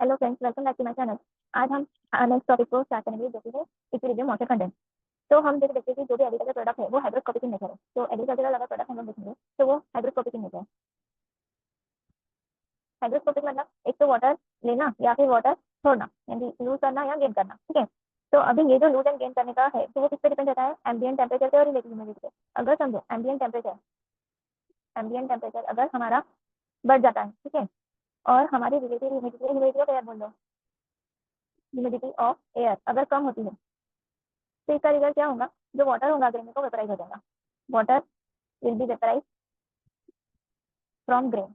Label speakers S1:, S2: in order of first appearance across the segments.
S1: Hello friends, welcome back to my channel. आज हम next topic को स्टार्ट करेंगे जो कि है इक्विलिब्रियम मॉइस्चर कंटेंट। तो हम जैसे देखते हैं कि जो भी एग्रीकल्चर प्रोडक्ट है वो हाइड्रोस्कोपिक इन नेचर है। तो एग्रीकल्चरल अगर प्रोडक्ट हम लोग देखेंगे तो वो हाइड्रोस्कोपिक इन नेचर है। हाइड्रोस्कोपिक मतलब एक तो वाटर लेना या फिर वाटर छोड़ना, यानी लूज करना या गेन करना। ठीक है। तो अभी ये जो लूज एंड गेन करने का है तो वो किस पे डिपेंड रहता है? एम्बिएंट टेम्परेचर पे और रिलेटिव ह्यूमिडिटी पे। अगर समझो एम्बिएंट टेम्परेचर अगर हमारा बढ़ जाता है, ठीक है, और हमारी relative humidity humidity of air बोल दो, ह्यूमिडिटी ऑफ एयर अगर कम होती है तो इसका रिजल्ट क्या होगा? जो वाटर होगा ग्रेन को वेपराइज हो जाएगा। Water will be vaporise from grain.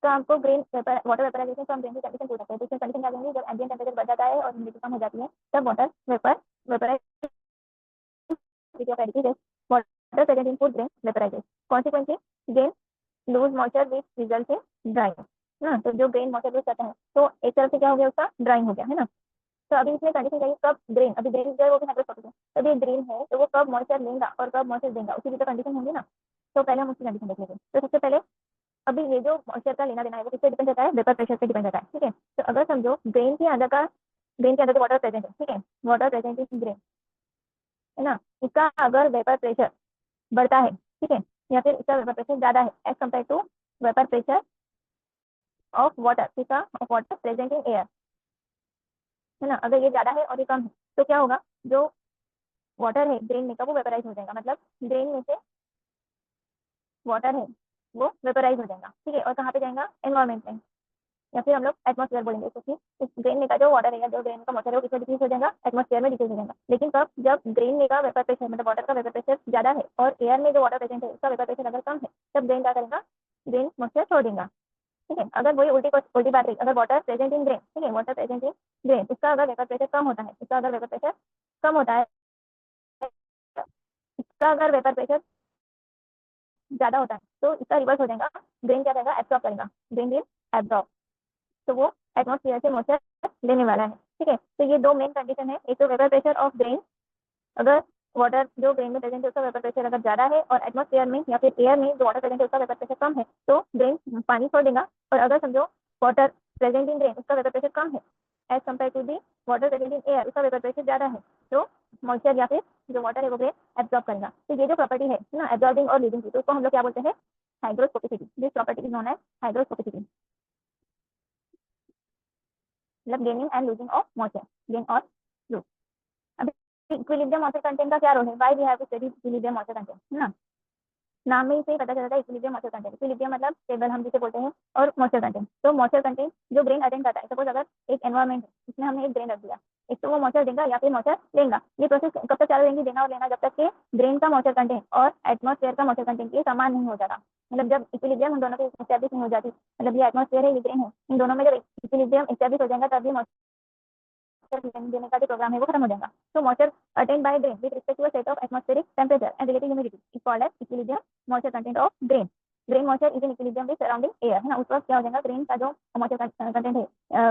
S1: तो आपको grain water vaporisation from grain की कंडीशन पूछ सकते हैं। तो इसमें कंडीशन क्या देंगे? जब एम्बिएंट टेम्परेचर बढ़ जाता है और ह्यूमिडिटी कम हो जाती है तब water vaporize water present in food grain vaporizes. Consequently grain lose moisture which result in drying ना। तो जो ग्रेन मॉइस्चर लूज करता है तो एक तरफ से क्या हो गया? उसका ड्राइंग हो गया है ना। तो अभी इसमें कंडीशन चाहिए कब ग्रेन, अभी ग्रेन जो है वो भी हाइड्रोस्कोपिक है, तब ये ग्रीन है तो वो कब मॉइस्चर लेगा और कब मॉइस्चर देगा, उसी की तो कंडीशन होंगी ना। तो पहले हम उसकी कंडीशन देख लेंगे। तो सबसे पहले अभी ये जो मॉइस्चर का लेना देना है वो किससे डिपेंड रहता है? वेपर प्रेशर पे डिपेंड रहता है। ठीक है। तो अगर समझो ग्रेन के अंदर जो वाटर प्रेजेंट है, ठीक है, वाटर प्रेजेंट इन ग्रेन है ना, इसका अगर वेपर प्रेशर बढ़ता है, ठीक है, या फिर इसका वेपर प्रेशर ज्यादा है as compare to vapour pressure of water, ठीक है, of water present in air, है ना, अगर ये ज्यादा है और ये कम है तो क्या होगा? जो वाटर है ग्रेन में का वो वेपराइज हो जाएगा। मतलब ग्रेन में से वाटर है वो वेपराइज हो जाएगा। ठीक है। और कहाँ पे जाएगा? एनवायरमेंट में, या फिर हम लोग एटमॉस्फेयर बोलेंगे क्योंकि इस ग्रेन में का जो वाटर है या जो ग्रेन का वाटर है वो किसमें डिफ्यूज हो जाएगा? एटमॉस्फेयर में डिफ्यूज हो जाएगा। लेकिन कब? जब ग्रेन में का वेपर प्रेशर मतलब वाटर का वेपर प्रेशर ज्यादा है और एयर में जो वाटर प्रेजेंट है उसका वेपर प्रेशर अगर कम है तब ग्रेन क्या करेगा? ग्रेन मॉइस्चर छोड़ देगा। ठीक है। अगर वही उल्टी बात रही, अगर वाटर प्रेजेंट इन ग्रेन, ठीक है, वाटर प्रेजेंट इन ग्रेन, इसका अगर वेपर प्रेशर कम होता है, इसका अगर वेपर प्रेशर कम होता है, इसका अगर वेपर प्रेशर ज्यादा होता है तो इसका रिवर्स हो जाएगा। ग्रेन क्या करेगा? एब्सॉर्ब करेगा। ग्रेन विल एब्सॉर्ब, तो वो एटमोसफियर से मॉइस्चर लेने वाला है। ठीक है। तो ये दो मेन कंडीशन है, एक तो वेपर प्रेशर ऑफ ग्रेन, अगर वाटर जो ग्रेन में प्रेजेंट है उसका वेपर प्रेशर अगर ज्यादा है और एटमोसफियर में या फिर एयर में जो वाटर प्रेजेंट है उसका वेपर प्रेशर कम है तो ग्रेन पानी छोड़ देगा। और अगर समझो वाटर प्रेजेंट इन ग्रेन उसका वेपर प्रेशर कम है as compare to the water present in air, उसका वेपर प्रेशर ज्यादा है, तो मॉइस्चर या फिर जो वाटर है वो ग्रेन एब्जॉर्ब करेगा। तो ये जो प्रॉपर्टी है ना एब्जॉर्बिंग और लीडिंग की, तो उसको हम लोग क्या बोलते हैं? Hydroscopicity. This property is known as hydroscopicity, मतलब gaining and losing of moisture, gain और लूज। अभी इक्विलिब्रियम मॉइस्चर कंटेंट का क्या रोल है? Why we have to study equilibrium moisture content, है ना। नाम में से ही पता चलता है इक्विलिब्रियम मॉइस्चर कंटेंट। इक्विलिब्रियम मतलब स्टेबल हम जिसे बोलते हैं, और मॉइस्चर कंटेंट, तो मॉइस्चर कंटेंट जो ग्रेन अटेंड करता है। सपोज अगर एक एनवायरमेंट है इसमें हमने एक ग्रेन रख दिया, एक तो वो मॉइस्चर देगा या फिर मॉइस्चर लेगा। ये प्रोसेस कब तक चालू रहेंगी? देना और लेना, जब तक कि ग्रेन का मॉइस्चर कंटेंट और एटमॉस्फेयर का मॉइस्चर कंटेंट ये समान नहीं हो जाता। मतलब जब इक्विलिब्रियम हम दोनों की एस्टैब्लिश नहीं हो जाती, मतलब ये एटमॉस्फेयर है ये ग्रेन है, इन दोनों में जब इक्विलिब्रियम एस्टैब्लिश हो जाएगा तभी देने का जो प्रोग्राम है वो खत्म हो जाएगा। तो moisture attend by grain with respect to a set of atmospheric temperature and relative humidity is called as equilibrium moisture content of grain. Grain moisture is in equilibrium with surrounding air, है ना। उस वक्त क्या हो जाएगा? Grain का जो moisture content है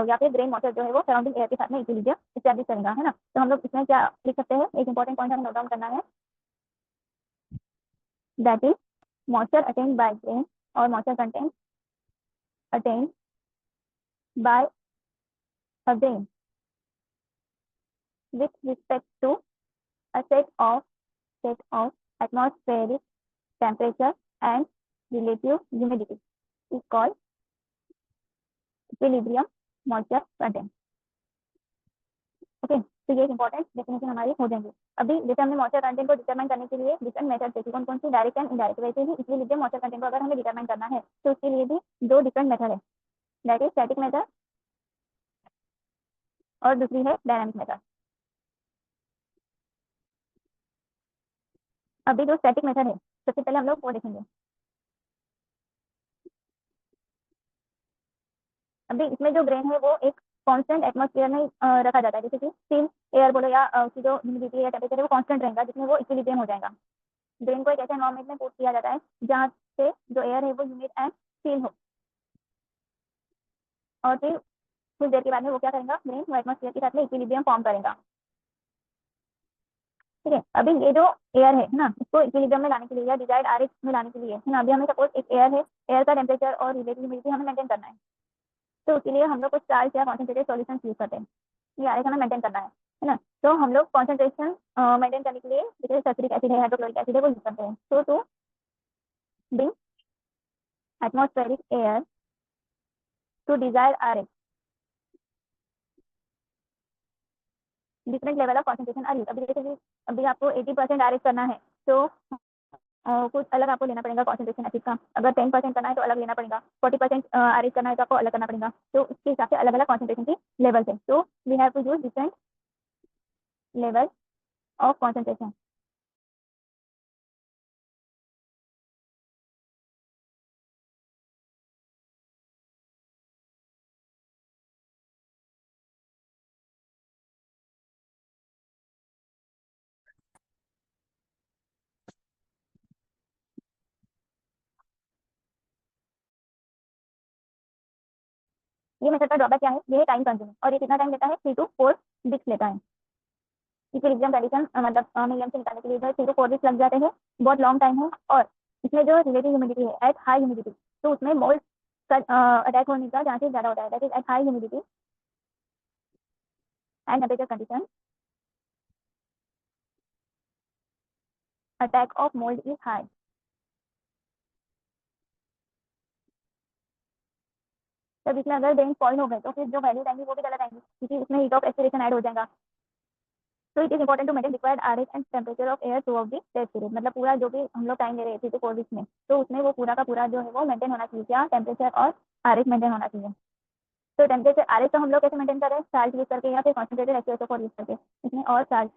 S1: या फिर ग्रेन मॉइस्चर जो है वो सराउंडिंग एयर के साथ में इक्विलिब्रियम एस्टैब्लिश करेगा, है ना। तो हम लोग इसमें क्या लिख सकते हैं? एक इंपॉर्टेंट पॉइंट हमें नोट डाउन करना है, that is moisture attend by grain और moisture content attained by a grain with respect to a set of atmospheric temperature and relative humidity is called equilibrium moisture content। Okay. तो ये important definition हमारी हो जाएंगे। अभी जैसे हमने moisture content को डिटरमाइन करने के लिए डिफरेंट मेथड देखी, कौन कौन सी? Direct and indirect. वैसे ही इक्विलिब्रियम मॉइस्चर कंटेंट को अगर हमें डिटरमाइन करना है तो उसके लिए भी दो डिफरेंट मेथड है, दैट इज स्टैटिक मेथड और दूसरी है डायनामिक मेथड। अभी जो स्टैटिक मेथड है सबसे पहले हम लोग वो देखेंगे। अभी इसमें जो ग्रेन है वो एक कांस्टेंट एटमॉस्फेयर में रखा जाता है, जैसे कि स्टीम एयर बोलो या उसकी जो ह्यूमिडिटी या टेम्परेचर है वो कांस्टेंट रहेगा, जिसमें वो इक्विलिब्रियम हो जाएगा। ग्रेन को एक ऐसे एनवायरमेंट में पुट किया जाता है जहाँ से जो एयर है वो ह्यूमिड एंड सील हो, और फिर कुछ देर के बाद में वो क्या करेगा? ग्रेन वो एटमॉस्फेयर के साथ में इक्विलिब्रियम फॉर्म करेगा। ठीक है। अभी ये जो एयर है ना इसको इक्विलिब्रियम में लाने के लिए या डिजायर्ड आरएच में लाने के लिए, है ना, अभी हमें सपोज एक एयर है, एयर का टेम्परेचर और रिलेटिव ह्यूमिडिटी हमें मेंटेन करना है। तो उसके लिए हम लोग कुछ चार्ज या कॉन्सेंट्रेटेड सॉल्यूशन यूज करते हैं। ये आरेख हमें मेंटेन करना है ना। तो हम लोग कॉन्सेंट्रेशन मेंटेन करने के लिए जैसे सल्फ्यूरिक एसिड है, हाइड्रोक्लोरिक एसिड है, वो यूज करते हैं। तो to bring atmospheric air to desire are different level of concentration are use. अभी जैसे कि अभी आपको 80% आर करना है, तो कुछ अलग आपको लेना पड़ेगा कॉन्सेंट्रेशन एसिड का। अगर 10% करना है तो अलग लेना पड़ेगा, 40% आर करना है तो आपको अलग करना पड़ेगा। तो उसके हिसाब से अलग अलग कॉन्सेंट्रेशन की लेवल है। तो we have to use different level of concentration. ये मेथड का ड्रॉबैक क्या है, ये टाइम कंज्यूमिंग, और ये कितना टाइम लेता है, 3 to 4 वीक्स लेता है। इक्विलिब्रियम कंडीशन मतलब मीडियम से निकालने के लिए 3 to 4 वीक्स लग जाते हैं, बहुत लॉन्ग टाइम है। और इसमें जो रिलेटिव ह्यूमिडिटी है एट हाई ह्यूमिडिटी, तो उसमें मोल्ड का अटैक होने का चांसेस ज्यादा होता है। That is at high humidity and temperature condition attack of mould is high. तब इसमें अगर रेंज फॉल हो गए तो फिर जो वैल्यूज आएंगी वो भी गलत आएंगी, क्योंकि उसमें हीट ऑफ एक्सपिरेशन ऐड हो जाएगा। तो it is important to maintain required RH and temperature of air throughout the test period. मतलब पूरा जो भी हम लोग टाइम ले रहे हैं 3 to 4 वीक्स में, तो उसमें वो पूरा का पूरा जो है वो मेंटेन होना चाहिए, क्या टेम्परेचर और आरएच मेंटेन होना चाहिए। तो टेम्परेचर आरएच का हम लोग कैसे मेंटेन करें, चार्ज यूज करके या फिर कॉन्सेंट्रेटेड H2SO4 यूज करके, इसमें और चार्ज।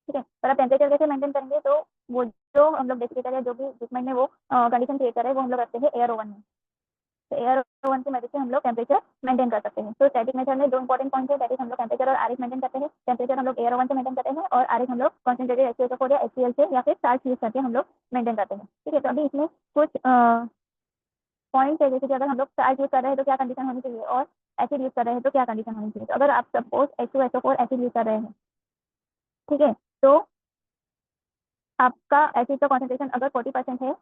S1: ठीक है, पर अब टेम्परेचर कैसे मेंटेन करेंगे, तो वो जो हम लोग डेसिकेटर या जो भी इक्विपमेंट में वो कंडीशन क्रिएट कर रहे हैं वो हम लोग रखते हैं एयर ओवन में। तो एयर ओवन की मदद से हम लोग टेम्परेचर मेंटेन कर सकते हैं। तो स्टैटिक मेथड में दो इंपॉर्टेंट पॉइंट है, दैट इज हम लोग टेम्परेचर और आरएच मेंटेन करते हैं। टेम्परेचर हम लोग एयर ओवन से मेंटेन करते हैं, और आरएच हम लोग कॉन्सेंट्रेटेड H2SO4 या HCl से या फिर चार्ज यूज करके हम लोग मेंटेन करते हैं। ठीक है, तो अभी इसमें कुछ पॉइंट है, जैसे कि अगर हम लोग चार्ज यूज कर रहे हैं तो क्या कंडीशन होनी चाहिए, और एसिड यूज कर रहे हैं तो क्या कंडीशन होनी चाहिए। तो अगर आप सपोज H2SO4 एसिड यूज कर रहे हैं, ठीक है, तो आपका एसिड का कॉन्सेंट्रेशन अगर 40% है,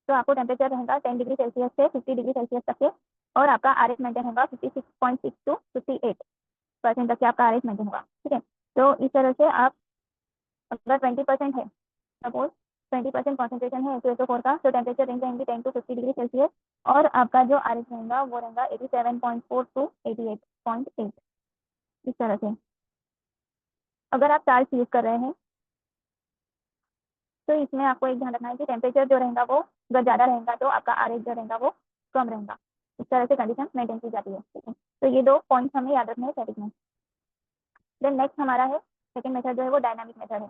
S1: तो आपको टेम्परेचर रहेगा 10 डिग्री सेल्सियस से 50 डिग्री सेल्सियस तक के, और आपका आरएच मेंटेन होगा 56.6 to 58% तक के आपका आरएच मेंटेन होगा। ठीक है, तो इस तरह से आप अगर 20% है, सपोज 20% कॉन्सेंट्रेशन है H2SO4 का, तो टेम्परेचर रेंज रहेंगे 10 to 50 डिग्री सेल्सियस, और आपका जो आरएच रहेगा वो रहेगा 87.4 to 88.8। इस तरह से अगर आप चार्ज यूज कर रहे हैं, तो इसमें आपको एक ध्यान रखना है कि टेम्परेचर जो रहेगा वो अगर ज़्यादा रहेगा तो आपका आरएच जो रहेगा वो कम रहेगा। इस तरह से कंडीशन मेंटेन की जाती है। ठीक है, तो ये दो पॉइंट्स हमें याद रखने हैं स्टैटिक में। देन नेक्स्ट हमारा है सेकंड मेथड जो है वो डायनामिक मेथड है।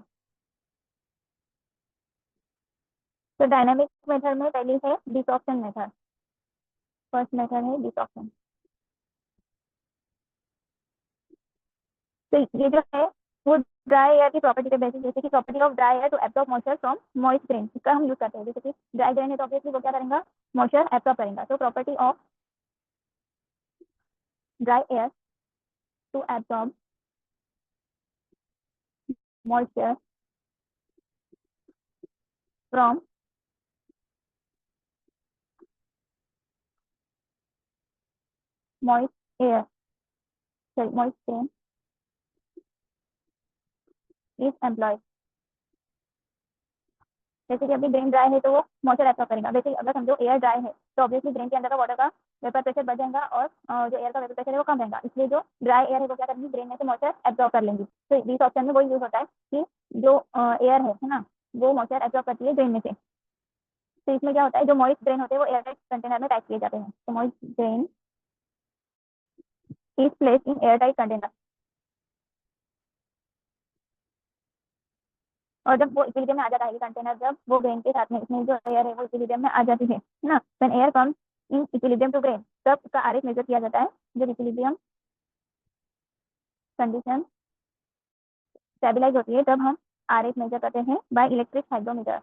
S1: तो डायनामिक मेथड में पहली है डिसॉर्प्शन मेथड। फर्स्ट मेथड है डिसॉर्प्शन। तो ये जो है वो ड्राई एयर की प्रॉपर्टी के बेसिस, जैसे कि property of dry air to absorb moisture from moist grain, इसका हम यूज करते हैं। जैसे कि ड्राई ग्रेन है तो ऑब्वियसली वो क्या करेगा, मॉइस्चर एब्जॉर्ब करेगा। तो property of dry air to absorb moisture from moist air, sorry moist grain is employed. जैसे कि अभी ग्रेन ड्राई है तो वो मॉइस्चर एब्जॉर्ब करेगा। वैसे अगर समझो एयर ड्राई है तो ऑब्वियसली ग्रेन के अंदर का वाटर का वेपर प्रेशर बढ़ जाएगा, और जो एयर का वेपर प्रेशर है वो कम रहेगा। इसलिए जो ड्राई एयर है वो क्या करेंगी, ग्रेन में से मॉइस्चर एब्जॉर्ब कर लेंगी। तो इस ऑप्शन में वही यूज होता है कि जो एयर है ना, वो मॉइस्चर एब्जॉर्ब करती है ग्रेन में से। तो इसमें क्या होता है, जो मॉइस्ट ग्रेन होते हैं वो एयर टाइट कंटेनर में पैक किए जाते हैं। तो moist grain is place in air tight container, और जब वो इक्विलिब्रियम में आ जाता है कंटेनर, जब वो ग्रेन के साथ में इसमें जो एयर है वो इक्विलिब्रियम में आ जाती है ना, when air comes in equilibrium to grain, तब उसका आरएच मेजर किया जाता है। जब इक्विलिब्रियम कंडीशन स्टेबलाइज होती है तब हम आरएच मेजर करते हैं बाय इलेक्ट्रिक हाइग्रोमीटर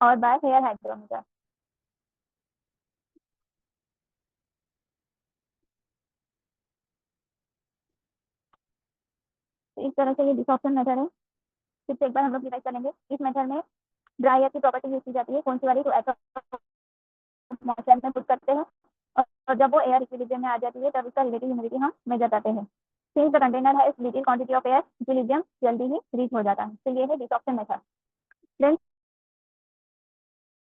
S1: और बाय हेयर हाइग्रोमीटर। तो इस तरह से ये डिसऑप्शन मेथड है। फिर से एक बार हम लोग रिवाइज करेंगे। इस मेथड में ड्राई एयर की प्रॉपर्टी यूज की जाती है, कौन सी वाली, तो मॉइस्चर में पुट करते हैं और जब वो एयर इक्विलिब्रियम में आ जाती है तब उसका रिलेटिव ह्यूमिडिटी हम मेजर करते हैं। सिंस द कंटेनर है little quantity of air, equilibrium जल्दी ही रीच हो जाता है। तो ये है डिसॉर्प्शन मेथड।